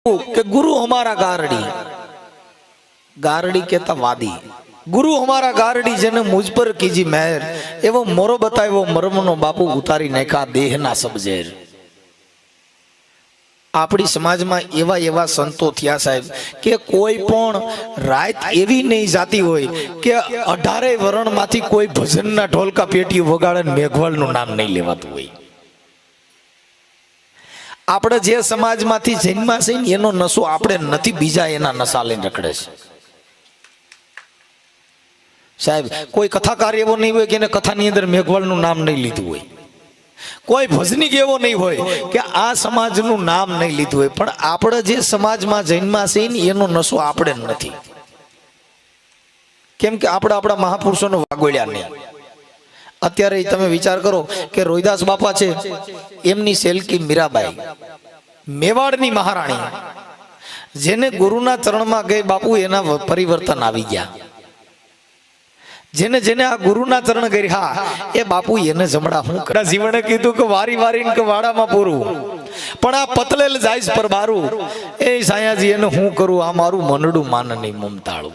कि गुरु हमारा गारडी, गारडी कहता वादी, गुरु हमारा गारडी जेने मुझ पर कीजी मेहर, एवो मोरो बतायो मरमनो बापू उतारी नाखा देहना सब झेर। आपणी समाज में एवा एवा संतो थया साहेब के कोई पण रात एवी नहीं जाती होय के 18 वरण माथी कोई भजनना ढोलका पेटी वगाड़े मेघवालनुं नाम नहीं लेवातुं होय। आपणे जे समाज मांथी जन्मा छे एनो नशो आपणे नथी, बीजा एना नशा लईने रखड़े छे साहेब। कोई कथाकार एवो नहीं होय के एने कथानी अंदर मेघवालनुं नाम नहीं लीधुं होय, कोई भजनिक एवो नहीं होय के आ समाजनुं नाम नहीं लीधुं होय, पण आपणे जे समाजमां जन्मा छे एनो नशो आपणे नथी, केम के आपणे आपणा महापुरुषोने वागोळ्या नहीं। अत्यारे तमे विचार करो के रोहिदास बापा छे, एमनी सेलकी मीराबाई मेवाड़नी महाराणी, जेने गुरुना चरणमां गई बापू एना परिवर्तन आवी गया। जेने जेने आ गुरुना चरण कर्या ए बापू एने जमड़ा हूँ करा जीवने कीधुं के वारी वारी के वाड़ामां पूरुं, पण आ पतलेल जायस पर बारू ए सायाजी एने हूँ करूं, आ मारुं मनडुं मान नहीं ममताळुं।